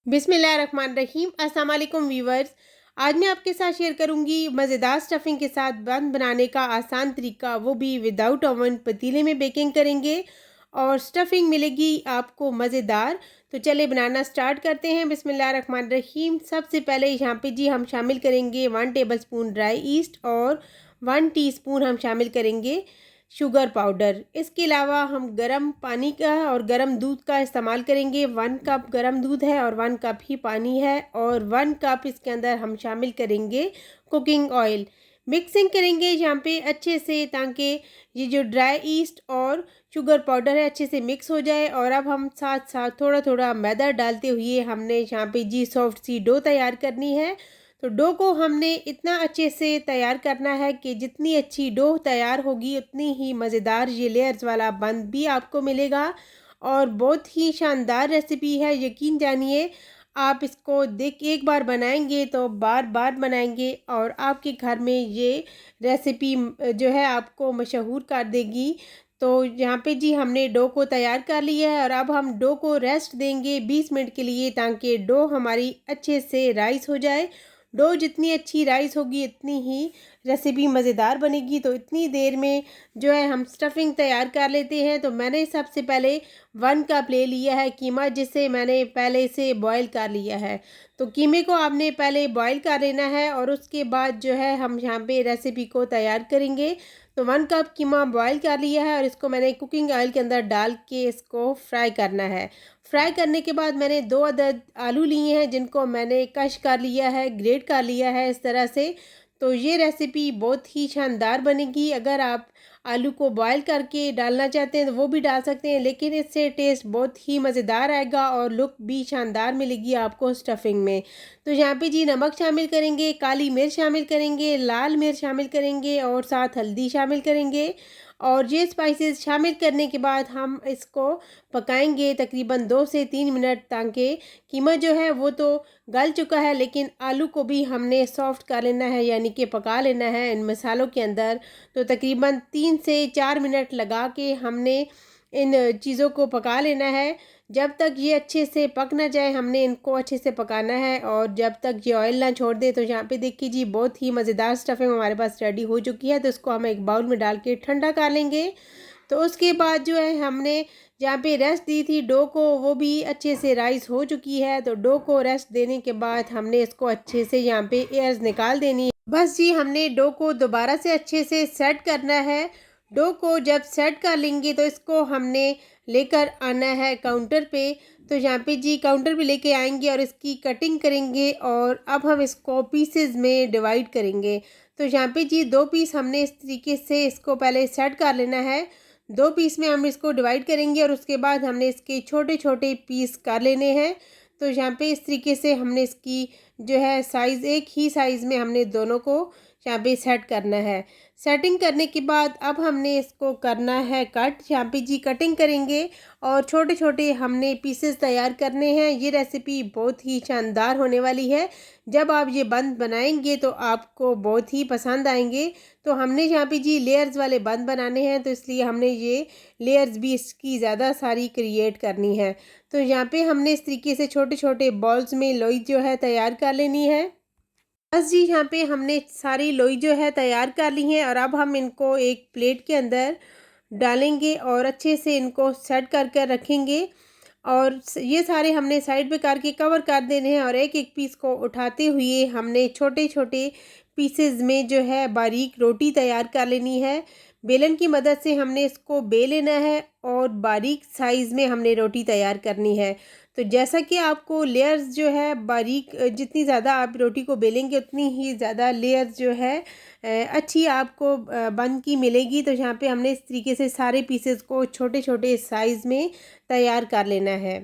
बिस्मिल्लाहिर्रहमानिर्रहीम। अस्सलाम वालेकुम व्यूवर्स। आज मैं आपके साथ शेयर करूंगी मज़ेदार स्टफ़िंग के साथ बन बनाने का आसान तरीका, वो भी विदाउट ओवन। पतीले में बेकिंग करेंगे और स्टफ़िंग मिलेगी आपको मज़ेदार। तो चले बनाना स्टार्ट करते हैं। बिस्मिल्लाहिर्रहमानिर्रहीम। सबसे पहले यहाँ पे जी हम शामिल करेंगे 1 टेबलस्पून ड्राई ईस्ट और 1 टीस्पून हम शामिल करेंगे शुगर पाउडर। इसके अलावा हम गर्म पानी का और गर्म दूध का इस्तेमाल करेंगे। 1 कप गर्म दूध है और 1 कप ही पानी है और 1 कप इसके अंदर हम शामिल करेंगे कुकिंग ऑयल। मिक्सिंग करेंगे यहाँ पे अच्छे से, ताकि ये जो ड्राई ईस्ट और शुगर पाउडर है अच्छे से मिक्स हो जाए। और अब हम साथ साथ थोड़ा थोड़ा मैदा डालते हुए हमने यहाँ पे जी सॉफ्ट सी डो तैयार करनी है। तो डो को हमने इतना अच्छे से तैयार करना है कि जितनी अच्छी डो तैयार होगी उतनी ही मज़ेदार ये लेयर्स वाला बन भी आपको मिलेगा। और बहुत ही शानदार रेसिपी है, यकीन जानिए। आप इसको देख एक बार बनाएंगे तो बार बार बनाएंगे और आपके घर में ये रेसिपी जो है आपको मशहूर कर देगी। तो यहाँ पे जी हमने डो को तैयार कर लिया है और अब हम डो को रेस्ट देंगे 20 मिनट के लिए, ताकि डो हमारी अच्छे से राइस हो जाए। डो जितनी अच्छी राइस होगी उतनी ही रेसिपी मज़ेदार बनेगी। तो इतनी देर में जो है हम स्टफ़िंग तैयार कर लेते हैं। तो मैंने सबसे पहले 1 कप ले लिया है कीमा, जिसे मैंने पहले से बॉईल कर लिया है। तो कीमे को आपने पहले बॉईल कर लेना है और उसके बाद जो है हम यहाँ पे रेसिपी को तैयार करेंगे। तो 1 कप कीमा बॉईल कर लिया है और इसको मैंने कुकिंग ऑयल के अंदर डाल के इसको फ्राई करना है। फ्राई करने के बाद मैंने 2 अदद आलू लिए हैं, जिनको मैंने कश कर लिया है, ग्रेट कर लिया है इस तरह से। तो ये रेसिपी बहुत ही शानदार बनेगी। अगर आप आलू को बॉईल करके डालना चाहते हैं तो वो भी डाल सकते हैं, लेकिन इससे टेस्ट बहुत ही मज़ेदार आएगा और लुक भी शानदार मिलेगी आपको स्टफ़िंग में। तो यहाँ पे जी नमक शामिल करेंगे, काली मिर्च शामिल करेंगे, लाल मिर्च शामिल करेंगे और साथ हल्दी शामिल करेंगे। और ये स्पाइसेस शामिल करने के बाद हम इसको पकाएंगे तकरीबन 2 से 3 मिनट, ताकि कीमा जो है वो तो गल चुका है, लेकिन आलू को भी हमने सॉफ्ट कर लेना है, यानी कि पका लेना है इन मसालों के अंदर। तो तकरीबन 3 से 4 मिनट लगा के हमने इन चीज़ों को पका लेना है। जब तक ये अच्छे से पक ना जाए हमने इनको अच्छे से पकाना है, और जब तक ये ऑयल ना छोड़ दे। तो यहाँ पे देखिए जी बहुत ही मज़ेदार स्टफ़िंग हमारे पास रेडी हो चुकी है। तो इसको हम एक बाउल में डाल के ठंडा कर लेंगे। तो उसके बाद जो है हमने जहाँ पे रेस्ट दी थी डो को, वो भी अच्छे से राइस हो चुकी है। तो डो को रेस्ट देने के बाद हमने इसको अच्छे से यहाँ पे एयर्स निकाल देनी है। बस जी हमने डो को दोबारा से अच्छे से सेट करना है। डो को जब सेट कर लेंगे तो इसको हमने लेकर आना है काउंटर पे। तो यहाँ पे जी काउंटर पे लेके आएंगे और इसकी कटिंग करेंगे और अब हम इसको पीसेस में डिवाइड करेंगे। तो यहाँ पे जी 2 पीस हमने इस तरीके से इसको पहले सेट कर लेना है। 2 पीस में हम इसको डिवाइड करेंगे और उसके बाद हमने इसके छोटे छोटे पीस कर लेने हैं। तो यहाँ पे इस तरीके से हमने इसकी जो है साइज़ एक ही साइज़ में हमने दोनों को यहाँ पे सेट करना है। सेटिंग करने के बाद अब हमने इसको करना है कट। यहाँ पे जी कटिंग करेंगे और छोटे छोटे हमने पीसेस तैयार करने हैं। ये रेसिपी बहुत ही शानदार होने वाली है। जब आप ये बंद बनाएंगे तो आपको बहुत ही पसंद आएंगे। तो हमने यहाँ पे जी लेयर्स वाले बंद बनाने हैं, तो इसलिए हमने ये लेयर्स भी इसकी ज़्यादा सारी क्रिएट करनी है। तो यहाँ पे हमने इस तरीके से छोटे छोटे बॉल्स में लोई जो है तैयार कर लेनी है। बस जी यहाँ पे हमने सारी लोई जो है तैयार कर ली है और अब हम इनको एक प्लेट के अंदर डालेंगे और अच्छे से इनको सेट कर कर रखेंगे। और ये सारे हमने साइड पे करके कवर कर देने हैं और एक एक पीस को उठाते हुए हमने छोटे छोटे पीसेस में जो है बारीक रोटी तैयार कर लेनी है। बेलन की मदद से हमने इसको बेल लेना है और बारीक साइज़ में हमने रोटी तैयार करनी है। तो जैसा कि आपको लेयर्स जो है बारीक, जितनी ज़्यादा आप रोटी को बेलेंगे उतनी ही ज़्यादा लेयर्स जो है अच्छी आपको बन की मिलेगी। तो यहाँ पे हमने इस तरीके से सारे पीसेस को छोटे छोटे साइज़ में तैयार कर लेना है।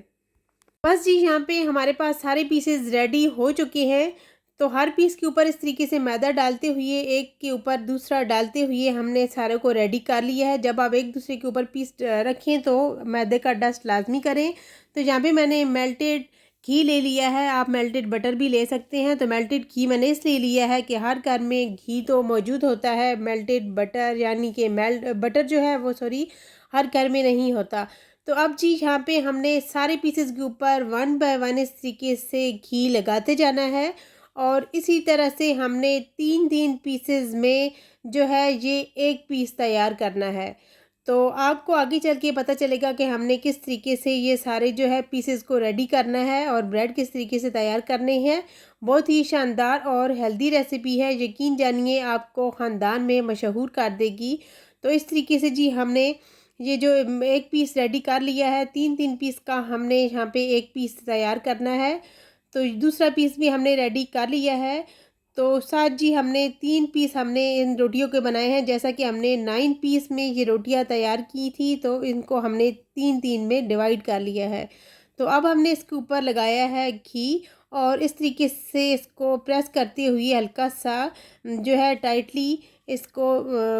बस जी यहाँ पे हमारे पास सारे पीसेस रेडी हो चुके हैं। तो हर पीस के ऊपर इस तरीके से मैदा डालते हुए, एक के ऊपर दूसरा डालते हुए हमने सारे को रेडी कर लिया है। जब आप एक दूसरे के ऊपर पीस रखें तो मैदे का डस्ट लाजमी करें। तो यहाँ पे मैंने मेल्टेड घी ले लिया है, आप मेल्टेड बटर भी ले सकते हैं। तो मेल्टेड घी मैंने इसलिए लिया है कि हर घर में घी तो मौजूद होता है, मेल्टेड बटर यानी कि मेल्ट बटर जो है वो सॉरी हर घर में नहीं होता। तो अब जी यहाँ पे हमने सारे पीसेस के ऊपर 1 बाय 1 इस तरीके से घी लगाते जाना है और इसी तरह से हमने 3-3 पीसेस में जो है ये एक पीस तैयार करना है। तो आपको आगे चल के पता चलेगा कि हमने किस तरीके से ये सारे जो है पीसेस को रेडी करना है और ब्रेड किस तरीके से तैयार करने हैं। बहुत ही शानदार और हेल्दी रेसिपी है, यकीन जानिए आपको ख़ानदान में मशहूर कर देगी। तो इस तरीके से जी हमने ये जो एक पीस रेडी कर लिया है, 3-3 पीस का हमने यहाँ पे एक पीस तैयार करना है। तो दूसरा पीस भी हमने रेडी कर लिया है। तो साथ जी हमने 3 पीस हमने इन रोटियों के बनाए हैं, जैसा कि हमने 9 पीस में ये रोटियां तैयार की थी, तो इनको हमने 3-3 में डिवाइड कर लिया है। तो अब हमने इसके ऊपर लगाया है घी और इस तरीके से इसको प्रेस करते हुए हल्का सा जो है टाइटली इसको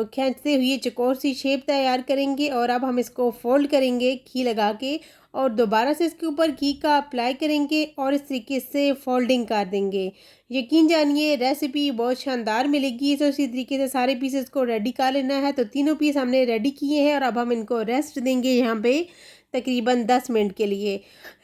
खींचते हुए चौकोर सी शेप तैयार करेंगे और अब हम इसको फोल्ड करेंगे घी लगा के और दोबारा से इसके ऊपर घी का अप्लाई करेंगे और इस तरीके से फोल्डिंग कर देंगे। यकीन जानिए रेसिपी बहुत शानदार मिलेगी। तो इसी तरीके से सारे पीसेस को रेडी कर लेना है। तो तीनों पीस हमने रेडी किए हैं और अब हम इनको रेस्ट देंगे यहाँ पे तकरीबन 10 मिनट के लिए।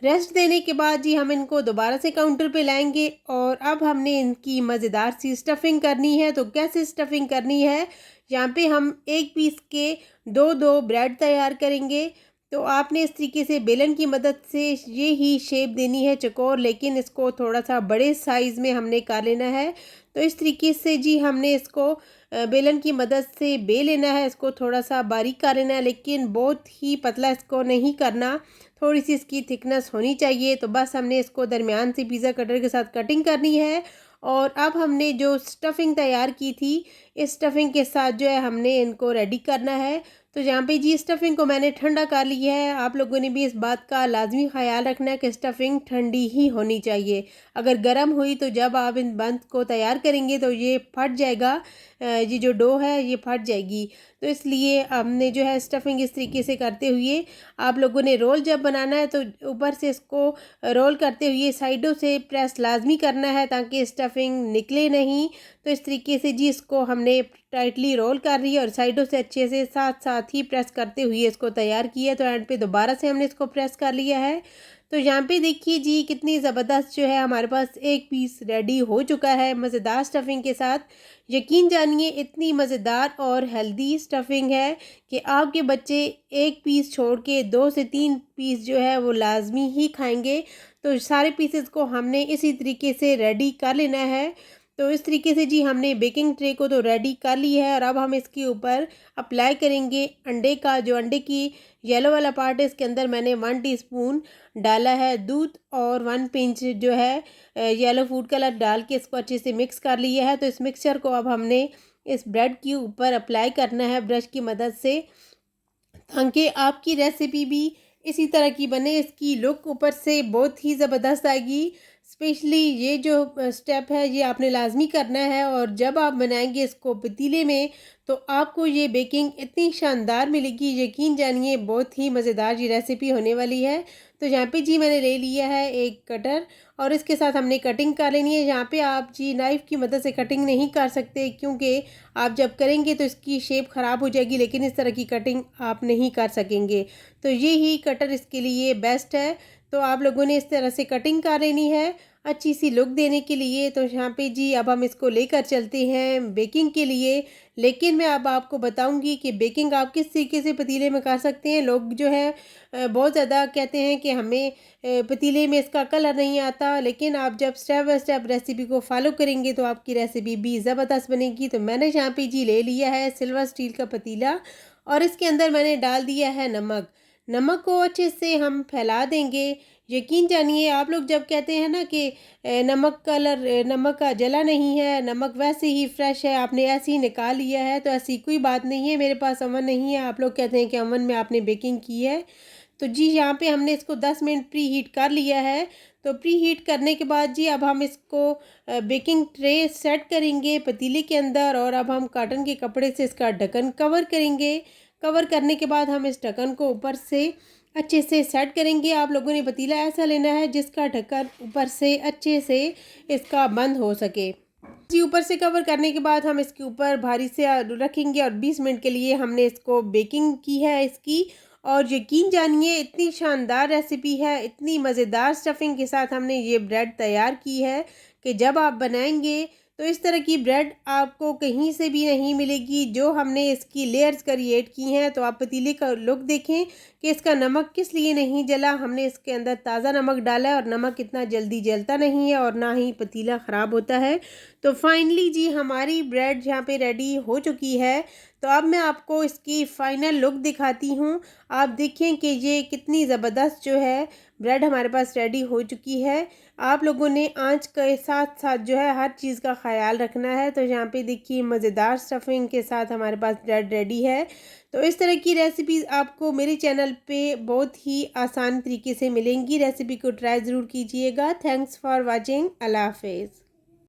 रेस्ट देने के बाद जी हम इनको दोबारा से काउंटर पे लाएंगे और अब हमने इनकी मज़ेदार सी स्टफिंग करनी है। तो कैसे स्टफिंग करनी है, यहाँ पे हम एक पीस के 2-2 ब्रेड तैयार करेंगे। तो आपने इस तरीके से बेलन की मदद से ये ही शेप देनी है चौकोर, लेकिन इसको थोड़ा सा बड़े साइज़ में हमने कर लेना है। तो इस तरीके से जी हमने इसको बेलन की मदद से बेल लेना है, इसको थोड़ा सा बारीक कर लेना है, लेकिन बहुत ही पतला इसको नहीं करना, थोड़ी सी इसकी थिकनेस होनी चाहिए। तो बस हमने इसको दरमियान से पिज़्ज़ा कटर के साथ कटिंग करनी है। और अब हमने जो स्टफिंग तैयार की थी, इस स्टफिंग के साथ जो है हमने इनको रेडी करना है। तो यहाँ पे जी स्टफिंग को मैंने ठंडा कर लिया है। आप लोगों ने भी इस बात का लाजमी ख्याल रखना है कि स्टफिंग ठंडी ही होनी चाहिए। अगर गर्म हुई तो जब आप इन बंद को तैयार करेंगे तो ये फट जाएगा, ये जो डो है ये फट जाएगी। तो इसलिए हमने जो है स्टफिंग इस तरीके से करते हुए, आप लोगों ने रोल जब बनाना है तो ऊपर से इसको रोल करते हुए साइडों से प्रेस लाजमी करना है ताकि स्टफिंग निकले नहीं। तो इस तरीके से जी इसको हमने टाइटली रोल कर रही है और साइडों से अच्छे से साथ साथ ही प्रेस करते हुए इसको तैयार किया। तो एंड पे दोबारा से हमने इसको प्रेस कर लिया है। तो यहाँ पे देखिए जी कितनी ज़बरदस्त जो है हमारे पास एक पीस रेडी हो चुका है मज़ेदार स्टफिंग के साथ। यकीन जानिए इतनी मज़ेदार और हेल्दी स्टफिंग है कि आपके बच्चे एक पीस छोड़ के 2 से 3 पीस जो है वो लाजमी ही खाएंगे। तो सारे पीसेस को हमने इसी तरीके से रेडी कर लेना है। तो इस तरीके से जी हमने बेकिंग ट्रे को तो रेडी कर ली है और अब हम इसके ऊपर अप्लाई करेंगे अंडे का, जो अंडे की येलो वाला पार्ट है इसके अंदर मैंने 1 टीस्पून डाला है दूध और 1 पिंच जो है येलो फूड कलर डाल के इसको अच्छे से मिक्स कर लिया है। तो इस मिक्सचर को अब हमने इस ब्रेड के ऊपर अप्लाई करना है ब्रश की मदद से, ताकि आपकी रेसिपी भी इसी तरह की बने। इसकी लुक ऊपर से बहुत ही ज़बरदस्त आएगी। स्पेशली ये जो स्टेप है ये आपने लाजमी करना है और जब आप बनाएंगे इसको पतीले में तो आपको ये बेकिंग इतनी शानदार मिलेगी, यकीन जानिए बहुत ही मज़ेदार ये रेसिपी होने वाली है। तो यहाँ पे जी मैंने ले लिया है एक कटर और इसके साथ हमने कटिंग कर लेनी है। यहाँ पे आप जी नाइफ़ की मदद से कटिंग नहीं कर सकते, क्योंकि आप जब करेंगे तो इसकी शेप ख़राब हो जाएगी, लेकिन इस तरह की कटिंग आप नहीं कर सकेंगे। तो ये ही कटर इसके लिए बेस्ट है। तो आप लोगों ने इस तरह से कटिंग कर लेनी है अच्छी सी लुक देने के लिए। तो यहाँ पे जी अब हम इसको लेकर चलते हैं बेकिंग के लिए। लेकिन मैं अब आपको बताऊंगी कि बेकिंग आप किस तरीके से पतीले में कर सकते हैं। लोग जो है बहुत ज़्यादा कहते हैं कि हमें पतीले में इसका कलर नहीं आता, लेकिन आप जब स्टेप बाय स्टेप रेसिपी को फॉलो करेंगे तो आपकी रेसिपी भी ज़बरदस्त बनेगी। तो मैंने यहाँ पे जी ले लिया है सिल्वर स्टील का पतीला और इसके अंदर मैंने डाल दिया है नमक। नमक को अच्छे से हम फैला देंगे। यकीन जानिए आप लोग जब कहते हैं ना कि नमक का जला नहीं है, नमक वैसे ही फ्रेश है, आपने ऐसे ही निकाल लिया है, तो ऐसी कोई बात नहीं है। मेरे पास अवन नहीं है, आप लोग कहते हैं कि अवन में आपने बेकिंग की है। तो जी यहाँ पे हमने इसको 10 मिनट प्री हीट कर लिया है। तो प्री हीट करने के बाद जी अब हम इसको बेकिंग ट्रे सेट करेंगे पतीले के अंदर और अब हम कॉटन के कपड़े से इसका ढक्कन कवर करेंगे। कवर करने के बाद हम इस ढक्कन को ऊपर से अच्छे से सेट करेंगे। आप लोगों ने पतीला ऐसा लेना है जिसका ढक्कन ऊपर से अच्छे से इसका बंद हो सके। जी ऊपर से कवर करने के बाद हम इसके ऊपर भारी से रखेंगे और 20 मिनट के लिए हमने इसको बेकिंग की है इसकी। और यकीन जानिए इतनी शानदार रेसिपी है, इतनी मज़ेदार स्टफिंग के साथ हमने ये ब्रेड तैयार की है कि जब आप बनाएंगे तो इस तरह की ब्रेड आपको कहीं से भी नहीं मिलेगी। जो हमने इसकी लेयर्स क्रिएट की हैं, तो आप पतीले का लुक देखें कि इसका नमक किस लिए नहीं जला। हमने इसके अंदर ताज़ा नमक डाला है और नमक इतना जल्दी जलता नहीं है और ना ही पतीला ख़राब होता है। तो फाइनली जी हमारी ब्रेड यहाँ पे रेडी हो चुकी है। तो अब मैं आपको इसकी फ़ाइनल लुक दिखाती हूँ। आप देखें कि ये कितनी ज़बरदस्त जो है ब्रेड हमारे पास रेडी हो चुकी है। आप लोगों ने आँच के साथ साथ जो है हर चीज़ का ख़याल रखना है। तो यहाँ पे देखिए मज़ेदार स्टफिंग के साथ हमारे पास ब्रेड रेडी है। तो इस तरह की रेसिपीज़ आपको मेरे चैनल पे बहुत ही आसान तरीके से मिलेंगी। रेसिपी को ट्राई ज़रूर कीजिएगा। Thanks for watching. अल्लाह हाफ़िज़।